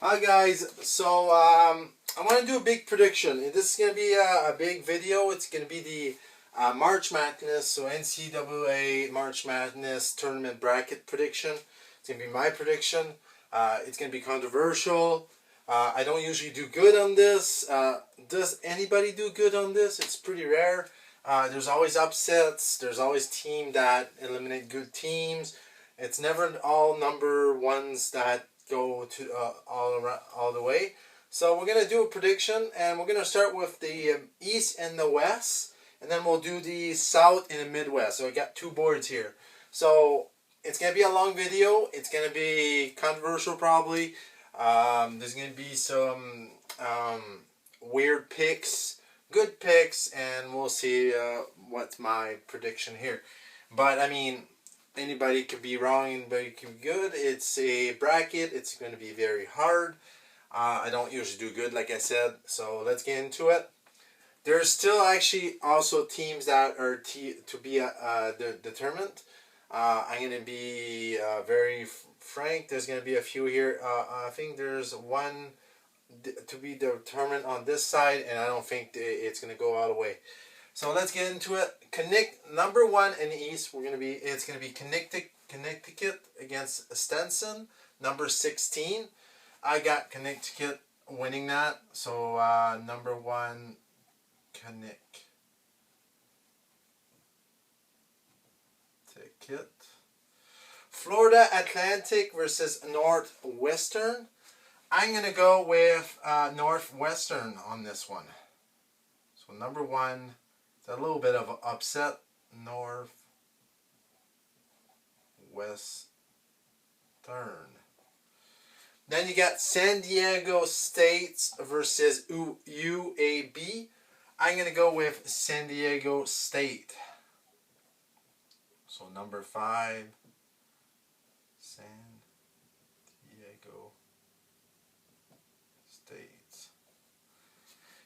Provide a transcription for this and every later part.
Hi guys, so I want to do a big prediction. This is going to be a big video. It's going to be the March Madness, so NCAA March Madness tournament bracket prediction. It's going to be my prediction. It's going to be controversial. I don't usually do good on this. Does anybody do good on this? It's pretty rare. There's always upsets. There's always teams that eliminate good teams. It's never all number ones that go to all the way. So we're gonna do a prediction, and we're gonna start with the East and the West, and then we'll do the South and the Midwest. So I got two boards here. So it's gonna be a long video. It's gonna be controversial probably. There's gonna be some weird picks, good picks, and we'll see what's my prediction here. But I mean, anybody could be wrong, anybody could be good. It's a bracket. It's going to be very hard. I don't usually do good, like I said. So let's get into it. There's still actually also teams that are to be determined. I'm going to be very frank. There's going to be a few here. I think there's one to be determined on this side, and I don't think it's going to go all the way. So let's get into it. Number one in the East, it's gonna be Connecticut against Stenson, number 16. I got Connecticut winning that. So number one, Connecticut. Florida Atlantic versus Northwestern. I'm gonna go with Northwestern on this one. So number one. A little bit of an upset. Northwestern. Then you got San Diego State versus UAB. I'm going to go with San Diego State. So number 5, San Diego State.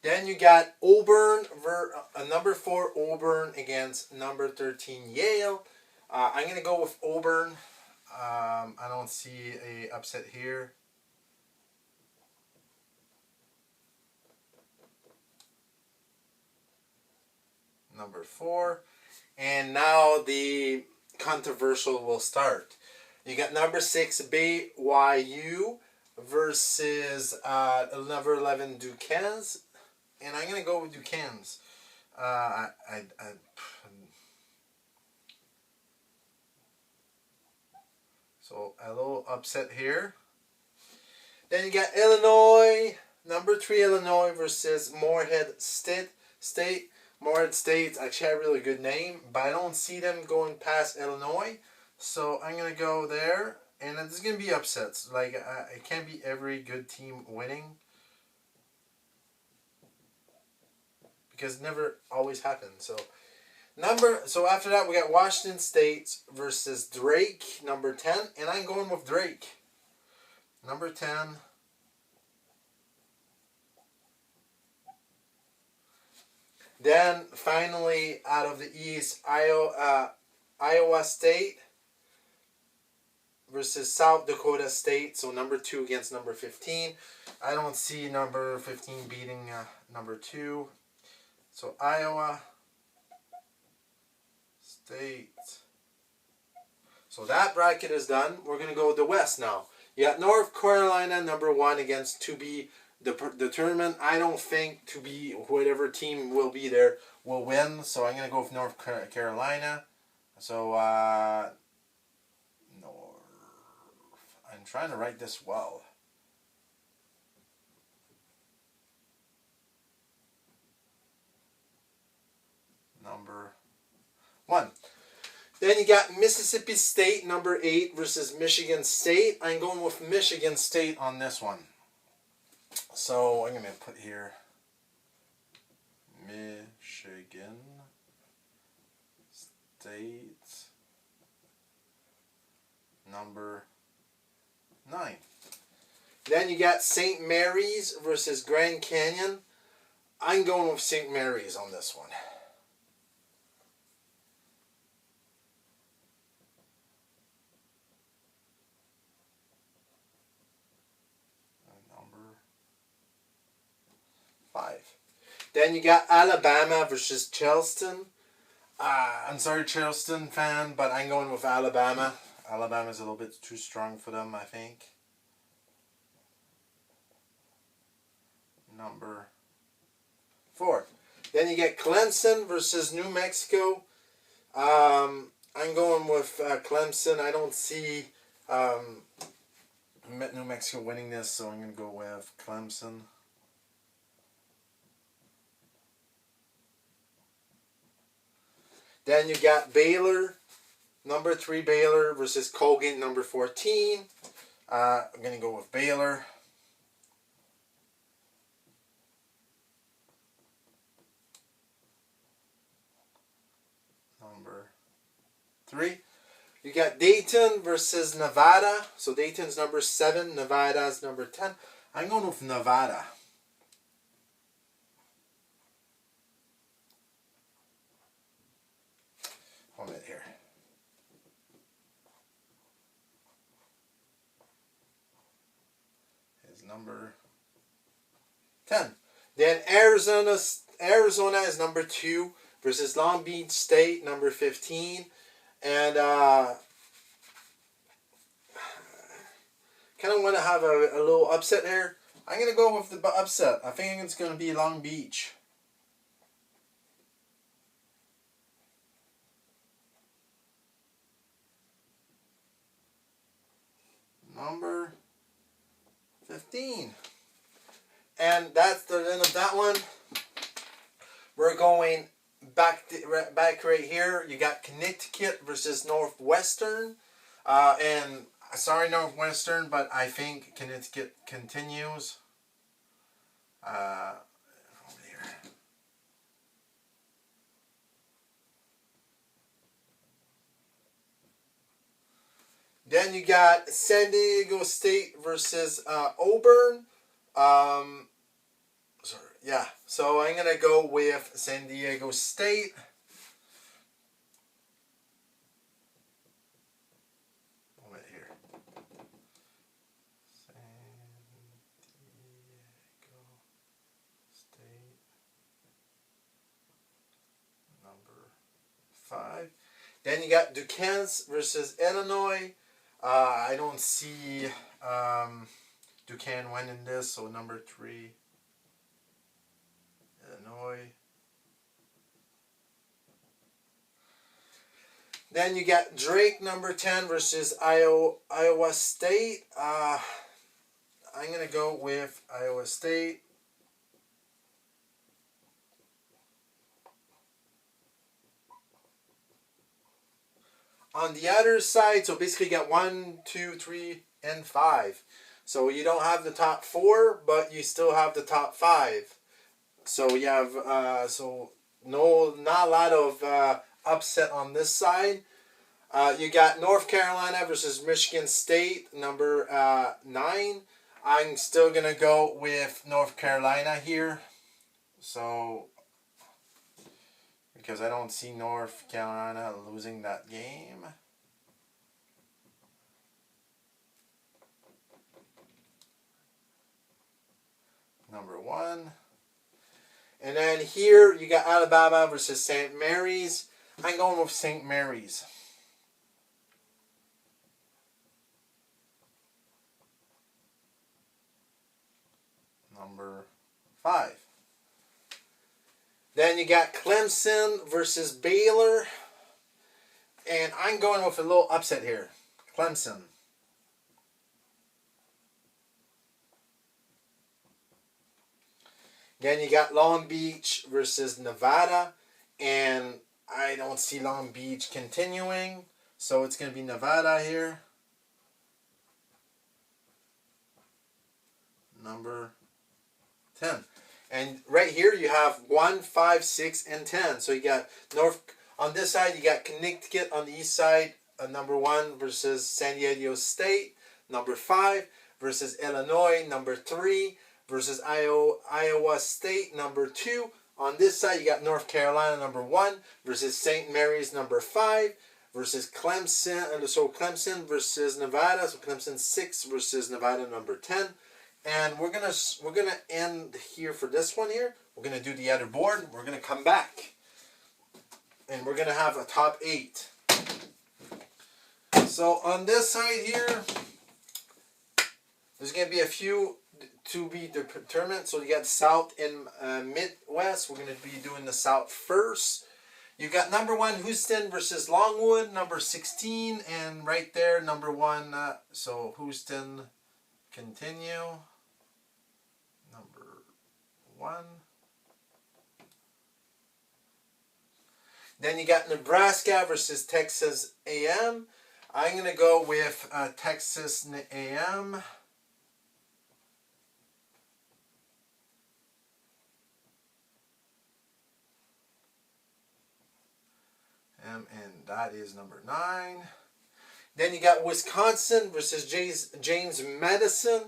Then you got Auburn, number 4 Auburn against number 13 Yale. I'm going to go with Auburn. I don't see a upset here. Number 4. And now the controversial will start. You got number 6 BYU versus number 11 Duquesne. And I'm going to go with Duquesne. So a little upset here. Then you got Illinois, number 3 Illinois versus Morehead State. Morehead State actually have a really good name, but I don't see them going past Illinois. So I'm going to go there. And there's going to be upsets. Like, it can't be every good team winning. Because it never always happens. So after that we got Washington State versus Drake, number 10, and I'm going with Drake. Number 10. Then finally out of the East, Iowa State versus South Dakota State. So number 2 against number 15. I don't see number 15 beating number 2. So Iowa State. So that bracket is done. We're going to go with the West now. You got North Carolina, number 1 against to be the tournament. I don't think to be whatever team will be there will win. So I'm going to go with North Carolina. So North. I'm trying to write this well. Number 1. Then you got Mississippi State, number 8 versus Michigan State. I'm going with Michigan State on this one. So I'm going to put here Michigan State, number 9. Then you got St. Mary's versus Grand Canyon. I'm going with St. Mary's on this one. Then you got Alabama versus Charleston. I'm sorry, Charleston fan, but I'm going with Alabama. Alabama's a little bit too strong for them, I think. Number 4. Then you get Clemson versus New Mexico. I'm going with Clemson. I don't see New Mexico winning this, so I'm going to go with Clemson. Then you got Baylor, number 3 Baylor versus Colgate, number 14. I'm going to go with Baylor. Number 3. You got Dayton versus Nevada. So Dayton's number 7, Nevada's number 10. I'm going with Nevada. Hold it here. Is number 10. Then Arizona is number 2 versus Long Beach State, number 15. And kind of want to have a little upset here. I'm going to go with the upset. I think it's going to be Long Beach. Number 15. And that's the end of that one. We're going back right here. You got Connecticut versus Northwestern. And sorry, Northwestern, but I think Connecticut continues. Over here. Then you got San Diego State versus Auburn. So I'm going to go with San Diego State. Right here. San Diego State. Number 5. Then you got Duquesne versus Illinois. I don't see Duquesne winning this, so number 3, Illinois. Then you got Drake, number 10, versus Iowa State. I'm going to go with Iowa State. On the other side, so basically you got 1, 2, 3, and 5. So you don't have the top 4, but you still have the top 5. So you have not a lot of upset on this side. You got North Carolina versus Michigan State, number 9. I'm still gonna go with North Carolina here. So because I don't see North Carolina losing that game. Number 1. And then here you got Alabama versus St. Mary's. I'm going with St. Mary's. Number 5. Then you got Clemson versus Baylor. And I'm going with a little upset here. Clemson. Then you got Long Beach versus Nevada. And I don't see Long Beach continuing. So it's going to be Nevada here. Number 10. And right here you have 1, 5, 6, and 10. So you got on this side you got Connecticut, on the east side number 1 versus San Diego State, number 5 versus Illinois, number 3 versus Iowa State, number 2. On this side you got North Carolina, number 1 versus St. Mary's, number 5 versus Clemson. So Clemson versus Nevada. So Clemson 6 versus Nevada, number 10. And we're gonna end here for this one here. We're going to do the other board. We're going to come back. And we're going to have a top 8. So on this side here, there's going to be a few to be determined. So you got South and Midwest. We're going to be doing the South first. You got number 1 Houston versus Longwood, number 16, and right there number 1. So Houston, continue. Number 1. Then you got Nebraska versus Texas A&M. I'm going to go with Texas A&M. And that is number 9. Then you got Wisconsin versus James Madison.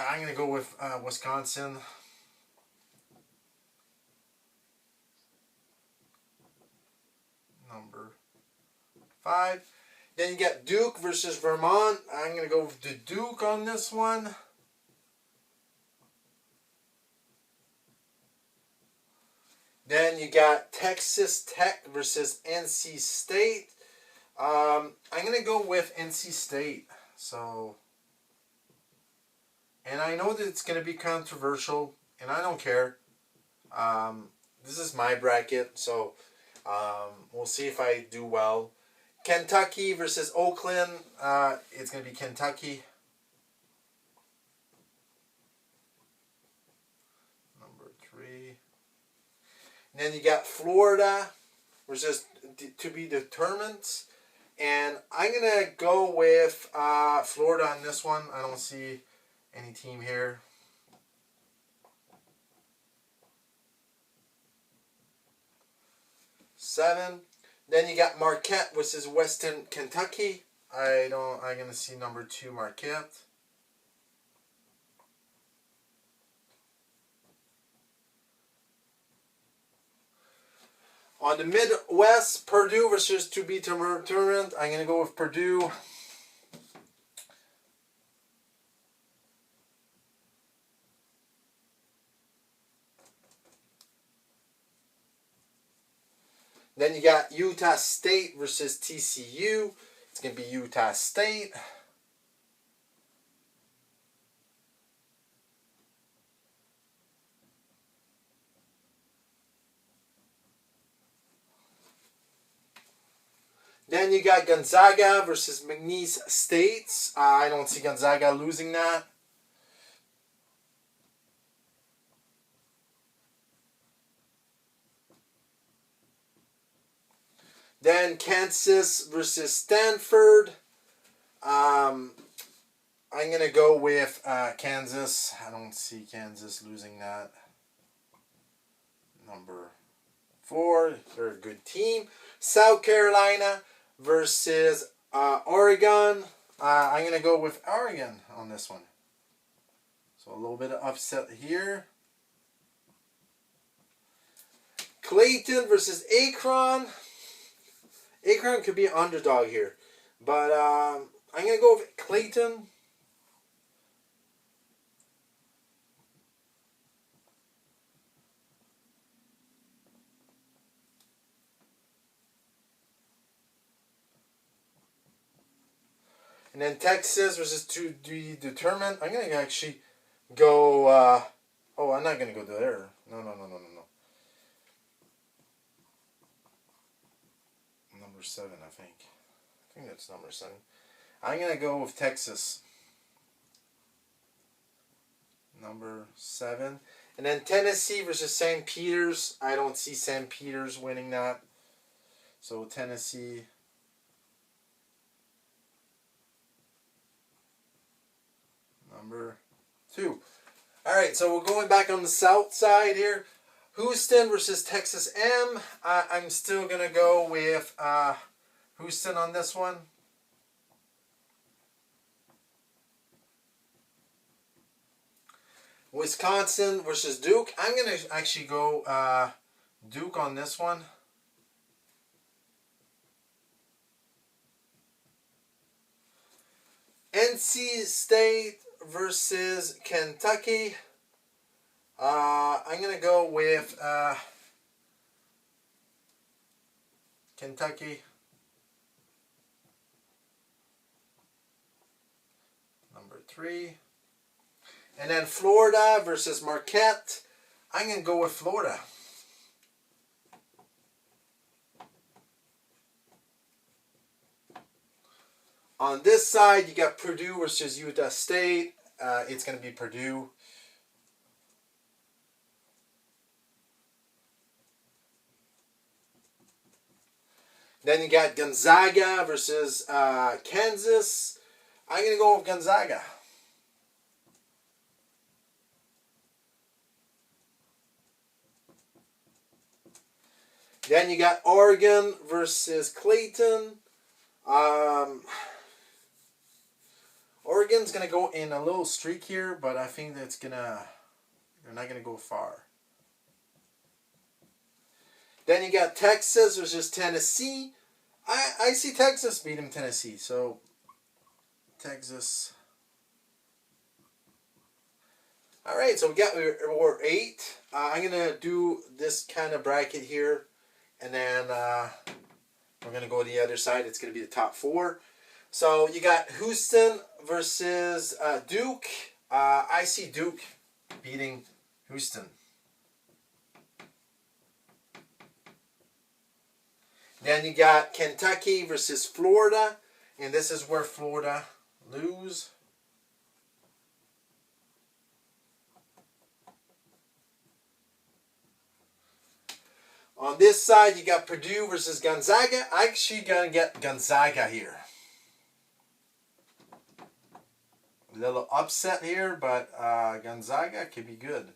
I'm going to go with Wisconsin. Number 5. Then you got Duke versus Vermont. I'm going to go with the Duke on this one. Then you got Texas Tech versus NC State. I'm going to go with NC State. So, and I know that it's going to be controversial, and I don't care. This is my bracket, so we'll see if I do well. Kentucky versus Oakland. It's going to be Kentucky. Number 3. And then you got Florida versus to be determined. And I'm going to go with Florida on this one. I don't see any team here. Seven. Then you got Marquette versus Western Kentucky. I'm going to see number 2 Marquette. On the Midwest, Purdue versus to be determined. I'm going to go with Purdue. Then you got Utah State versus TCU. It's going to be Utah State. Then you got Gonzaga versus McNeese State. I don't see Gonzaga losing that. Then Kansas versus Stanford. I'm going to go with Kansas. I don't see Kansas losing that. Number 4. They're a good team. South Carolina versus Oregon. I'm going to go with Oregon on this one. So a little bit of upset here. Clayton versus Akron. Akron could be an underdog here. But I'm going to go with Clayton. And then Texas versus to be determined. I'm going to actually go... oh, I'm not going to go there. No. Number 7, I think. I think that's number 7. I'm going to go with Texas. Number 7. And then Tennessee versus St. Peter's. I don't see St. Peter's winning that. So Tennessee... Number 2. Alright, so we're going back on the south side here. Houston versus Texas M. I'm still going to go with Houston on this one. Wisconsin versus Duke. I'm going to actually go Duke on this one. NC State versus Kentucky. I'm going to go with Kentucky. Number 3. And then Florida versus Marquette. I'm going to go with Florida. On this side, you got Purdue versus Utah State. It's going to be Purdue. Then you got Gonzaga versus Kansas. I'm going to go with Gonzaga. Then you got Oregon versus Clayton. Oregon's going to go in a little streak here, but I think that's they're not going to go far. Then you got Texas versus Tennessee. I see Texas beating Tennessee, so Texas. All right, so we're 8. I'm going to do this kind of bracket here, and then we're going to go to the other side. It's going to be the top 4. So you got Houston versus Duke. I see Duke beating Houston. Then you got Kentucky versus Florida. And this is where Florida lose. On this side, you got Purdue versus Gonzaga. I'm actually going to get Gonzaga here. A little upset here, but Gonzaga could be good.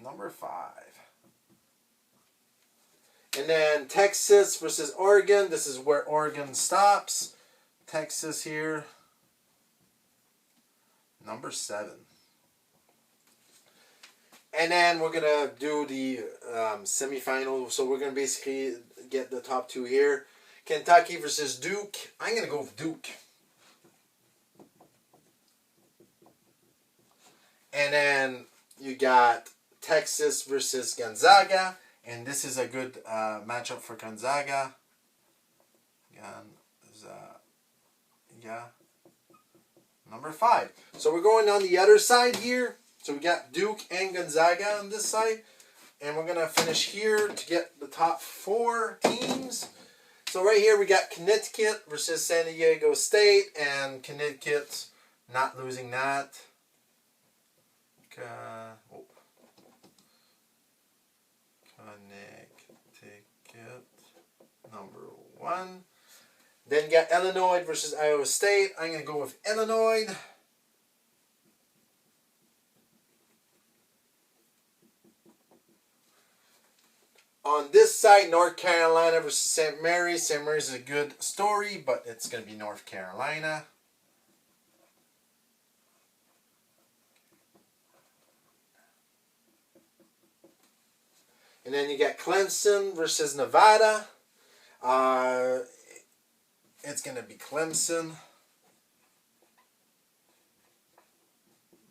Number 5. And then Texas versus Oregon. This is where Oregon stops. Texas here. Number 7. And then we're going to do the semifinal. So we're going to basically get the top 2 here. Kentucky versus Duke. I'm going to go with Duke. And then you got Texas versus Gonzaga. And this is a good matchup for Gonzaga. Number 5. So we're going on the other side here. So we got Duke and Gonzaga on this side. And we're going to finish here to get the top 4 teams. So right here we got Connecticut versus San Diego State. And Connecticut not losing that. Connecticut, number 1. Then you got Illinois versus Iowa State. I'm going to go with Illinois. On this side, North Carolina versus St. Mary's. St. Mary's is a good story, but it's going to be North Carolina. And then you got Clemson versus Nevada. It's going to be Clemson.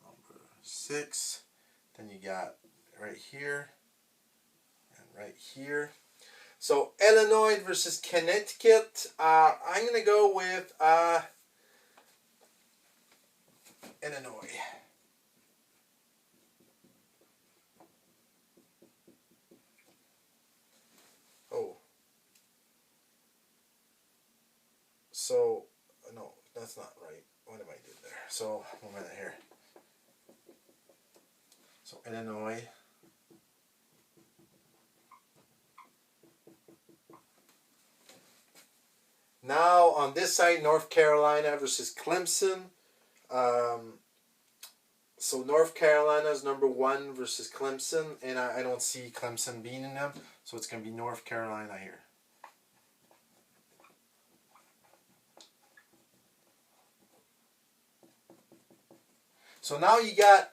Number 6. Then you got right here and right here. So Illinois versus Connecticut. I'm going to go with Illinois. So, no, that's not right. What am I doing there? So, 1 minute here. So, Illinois. Now, on this side, North Carolina versus Clemson. So, North Carolina is number 1 versus Clemson. And I don't see Clemson beating them. So, it's going to be North Carolina here. So now you got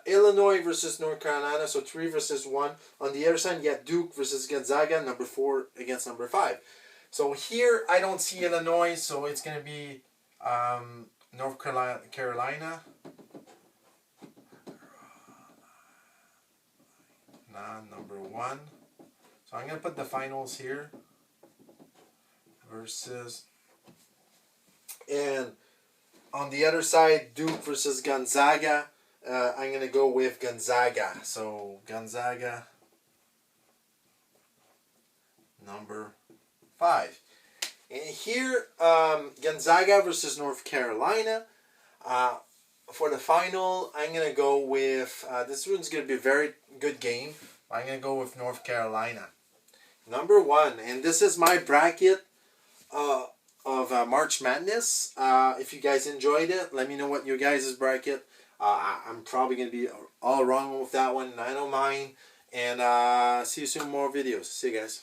Illinois versus North Carolina, so 3 versus 1. On the other side, you got Duke versus Gonzaga, number 4 against number 5. So here, I don't see Illinois, so it's going to be North Carolina. Number 1. So I'm going to put the finals here. Versus. And on the other side, Duke versus Gonzaga. I'm going to go with Gonzaga. So Gonzaga, number 5. And here, Gonzaga versus North Carolina. For the final, I'm going to go with, this one's going to be a very good game. I'm going to go with North Carolina. Number 1. And this is my bracket of March Madness. If you guys enjoyed it, let me know what your guys' bracket. I'm probably going to be all wrong with that one. I don't mind. And see you soon, more videos. See you guys.